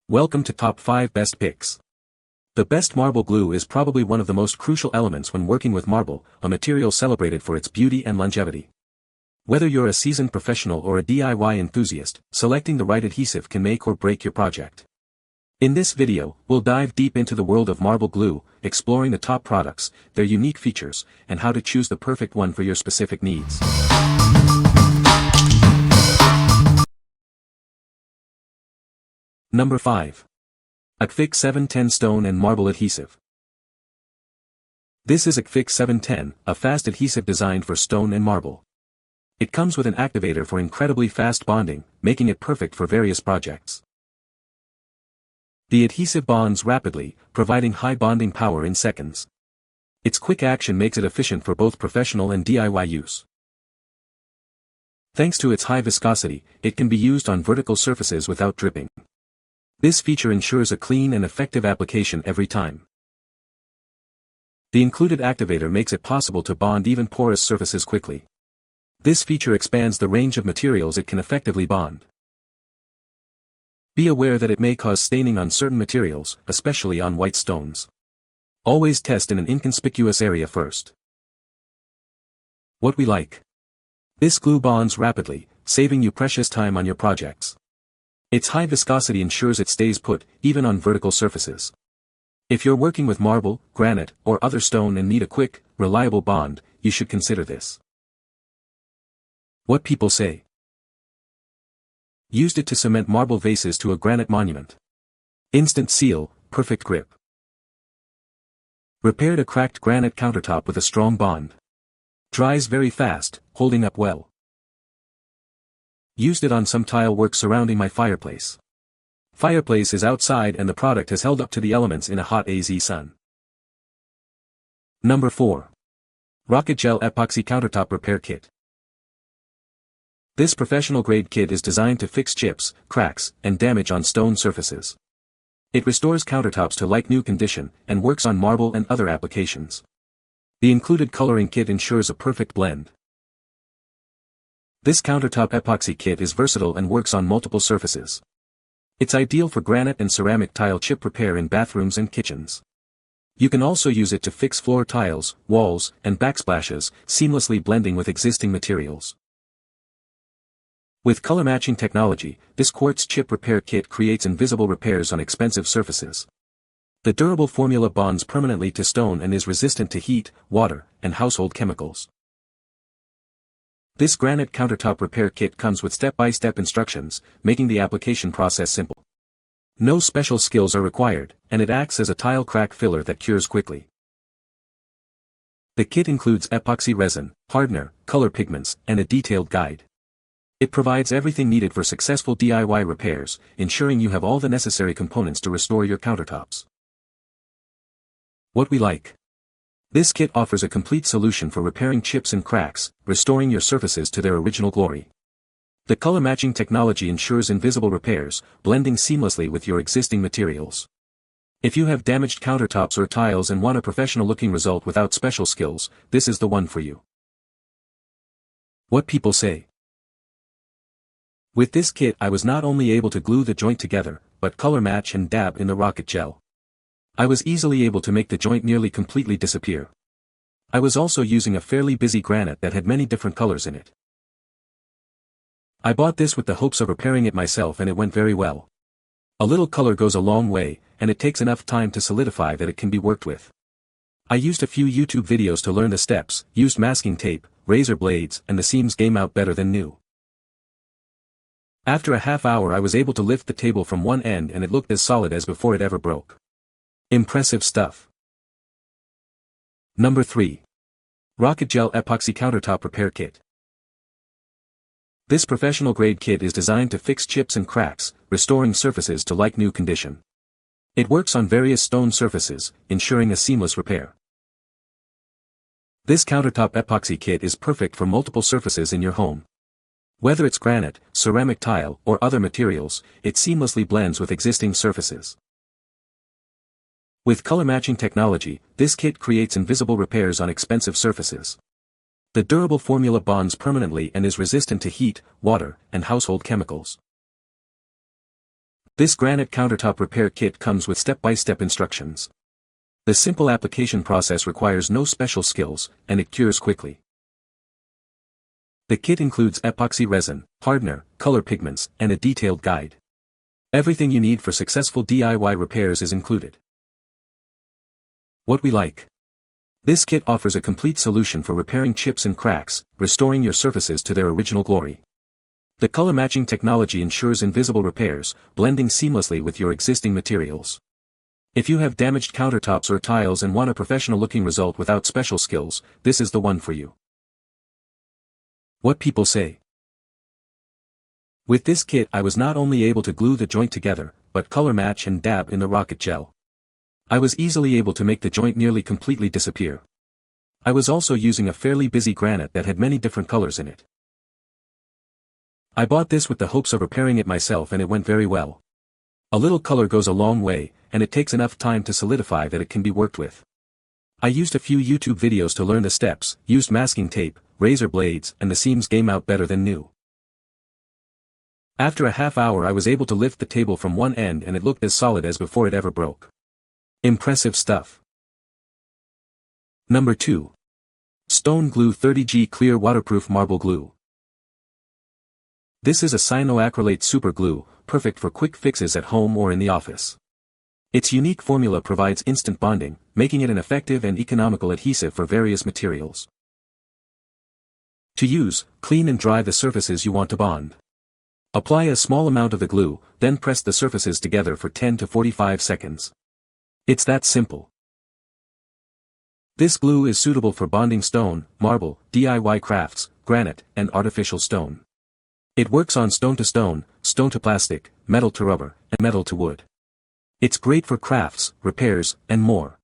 Welcome to Top 5 Best Picks. The best marble glue is probably one of the most crucial elements when working with marble, a material celebrated for its beauty and longevity. Whether you're a seasoned professional or a DIY enthusiast, selecting the right adhesive can make or break your project. In this video, we'll dive deep into the world of marble glue, exploring the top products, their unique features, and how to choose the perfect one for your specific needs. Number 5. Akfix 710 Stone and Marble Adhesive. This is Akfix 710, a fast adhesive designed for stone and marble. It comes with an activator for incredibly fast bonding, making it perfect for various projects. The adhesive bonds rapidly, providing high bonding power in seconds. Its quick action makes it efficient for both professional and DIY use. Thanks to its high viscosity, it can be used on vertical surfaces without dripping. This feature ensures a clean and effective application every time. The included activator makes it possible to bond even porous surfaces quickly. This feature expands the range of materials it can effectively bond. Be aware that it may cause staining on certain materials, especially on white stones. Always test in an inconspicuous area first. What we like. This glue bonds rapidly, saving you precious time on your projects. Its high viscosity ensures it stays put, even on vertical surfaces. If you're working with marble, granite, or other stone and need a quick, reliable bond, you should consider this. What people say. Used it to cement marble vases to a granite monument. Instant seal, perfect grip. Repaired a cracked granite countertop with a strong bond. Dries very fast, holding up well. Used it on some tile work surrounding my fireplace. Fireplace is outside and the product has held up to the elements in a hot AZ sun. Number 4. RocketGel Epoxy Countertop Repair Kit. This professional-grade kit is designed to fix chips, cracks, and damage on stone surfaces. It restores countertops to like-new condition and works on marble and other applications. The included coloring kit ensures a perfect blend. This countertop epoxy kit is versatile and works on multiple surfaces. It's ideal for granite and ceramic tile chip repair in bathrooms and kitchens. You can also use it to fix floor tiles, walls, and backsplashes, seamlessly blending with existing materials. With color matching technology, this quartz chip repair kit creates invisible repairs on expensive surfaces. The durable formula bonds permanently to stone and is resistant to heat, water, and household chemicals. This granite countertop repair kit comes with step-by-step instructions, making the application process simple. No special skills are required, and it acts as a tile crack filler that cures quickly. The kit includes epoxy resin, hardener, color pigments, and a detailed guide. It provides everything needed for successful DIY repairs, ensuring you have all the necessary components to restore your countertops. What we like. This kit offers a complete solution for repairing chips and cracks, restoring your surfaces to their original glory. The color matching technology ensures invisible repairs, blending seamlessly with your existing materials. If you have damaged countertops or tiles and want a professional-looking result without special skills, this is the one for you. What people say. With this kit I was not only able to glue the joint together, but color match and dab in the RocketGel. I was easily able to make the joint nearly completely disappear. I was also using a fairly busy granite that had many different colors in it. I bought this with the hopes of repairing it myself and it went very well. A little color goes a long way, and it takes enough time to solidify that it can be worked with. I used a few YouTube videos to learn the steps, used masking tape, razor blades, and the seams came out better than new. After a half hour I was able to lift the table from one end and it looked as solid as before it ever broke. Impressive stuff. Number 3. RocketGel Epoxy Countertop Repair Kit. This professional-grade kit is designed to fix chips and cracks, restoring surfaces to like-new condition. It works on various stone surfaces, ensuring a seamless repair. This countertop epoxy kit is perfect for multiple surfaces in your home. Whether it's granite, ceramic tile, or other materials, it seamlessly blends with existing surfaces. With color matching technology, this kit creates invisible repairs on expensive surfaces. The durable formula bonds permanently and is resistant to heat, water, and household chemicals. This granite countertop repair kit comes with step-by-step instructions. The simple application process requires no special skills, and it cures quickly. The kit includes epoxy resin, hardener, color pigments, and a detailed guide. Everything you need for successful DIY repairs is included. What we like. This kit offers a complete solution for repairing chips and cracks, restoring your surfaces to their original glory. The color matching technology ensures invisible repairs, blending seamlessly with your existing materials. If you have damaged countertops or tiles and want a professional-looking result without special skills, this is the one for you. What people say. With this kit I was not only able to glue the joint together, but color match and dab in the RocketGel. I was easily able to make the joint nearly completely disappear. I was also using a fairly busy granite that had many different colors in it. I bought this with the hopes of repairing it myself and it went very well. A little color goes a long way, and it takes enough time to solidify that it can be worked with. I used a few YouTube videos to learn the steps, used masking tape, razor blades, and the seams came out better than new. After a half hour I was able to lift the table from one end and it looked as solid as before it ever broke. Impressive stuff. Number 2. Stone Glue 30G Clear Waterproof Marble Glue. This is a cyanoacrylate super glue, perfect for quick fixes at home or in the office. Its unique formula provides instant bonding, making it an effective and economical adhesive for various materials. To use, clean and dry the surfaces you want to bond. Apply a small amount of the glue, then press the surfaces together for 10 to 45 seconds. It's that simple. This glue is suitable for bonding stone, marble, DIY crafts, granite, and artificial stone. It works on stone to plastic, metal to rubber, and metal to wood. It's great for crafts, repairs, and more.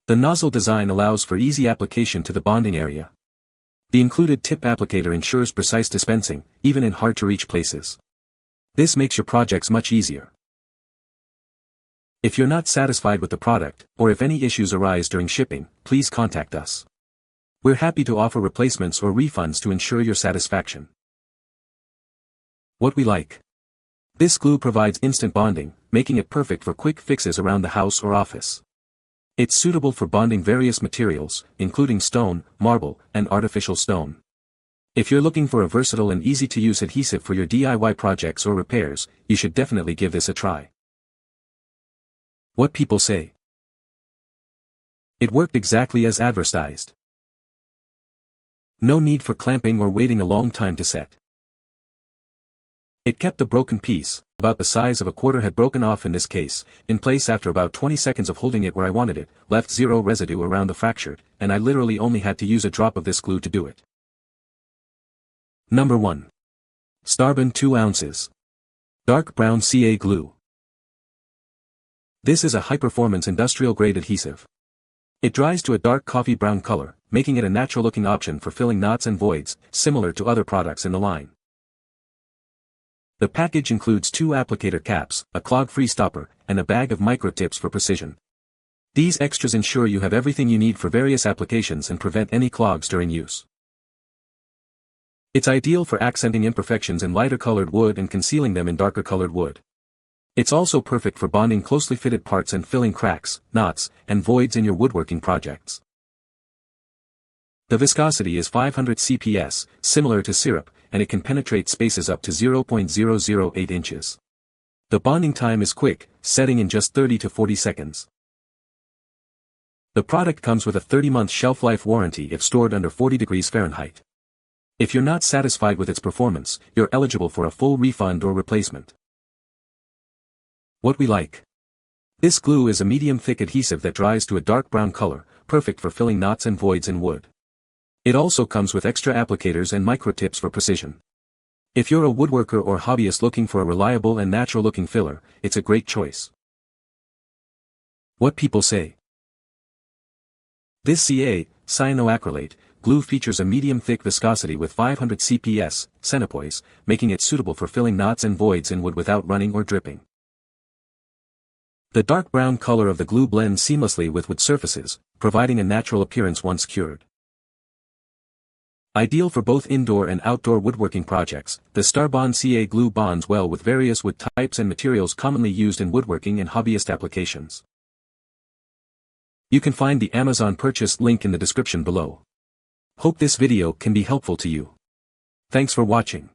The nozzle design allows for easy application to the bonding area. The included tip applicator ensures precise dispensing, even in hard-to-reach places. This makes your projects much easier. If you're not satisfied with the product, or if any issues arise during shipping, please contact us. We're happy to offer replacements or refunds to ensure your satisfaction. What we like. This glue provides instant bonding, making it perfect for quick fixes around the house or office. It's suitable for bonding various materials, including stone, marble, and artificial stone. If you're looking for a versatile and easy-to-use adhesive for your DIY projects or repairs, you should definitely give this a try. What people say. It worked exactly as advertised. No need for clamping or waiting a long time to set. It kept the broken piece, about the size of a quarter had broken off in this case, in place after about 20 seconds of holding it where I wanted it, left zero residue around the fractured, and I literally only had to use a drop of this glue to do it. Number 1. STARBOND 2 ounces. Dark brown CA glue. This is a high-performance industrial-grade adhesive. It dries to a dark coffee brown color, making it a natural-looking option for filling knots and voids, similar to other products in the line. The package includes 2 applicator caps, a clog-free stopper, and a bag of micro-tips for precision. These extras ensure you have everything you need for various applications and prevent any clogs during use. It's ideal for accenting imperfections in lighter-colored wood and concealing them in darker-colored wood. It's also perfect for bonding closely fitted parts and filling cracks, knots, and voids in your woodworking projects. The viscosity is 500 CPS, similar to syrup, and it can penetrate spaces up to 0.008 inches. The bonding time is quick, setting in just 30 to 40 seconds. The product comes with a 30-month shelf life warranty if stored under 40 degrees Fahrenheit. If you're not satisfied with its performance, you're eligible for a full refund or replacement. What we like. This glue is a medium-thick adhesive that dries to a dark brown color, perfect for filling knots and voids in wood. It also comes with extra applicators and micro-tips for precision. If you're a woodworker or hobbyist looking for a reliable and natural-looking filler, it's a great choice. What people say. This CA, cyanoacrylate, glue features a medium-thick viscosity with 500 CPS, centipoise, making it suitable for filling knots and voids in wood without running or dripping. The dark brown color of the glue blends seamlessly with wood surfaces, providing a natural appearance once cured. Ideal for both indoor and outdoor woodworking projects, the STARBOND CA glue bonds well with various wood types and materials commonly used in woodworking and hobbyist applications. You can find the Amazon purchase link in the description below. Hope this video can be helpful to you. Thanks for watching.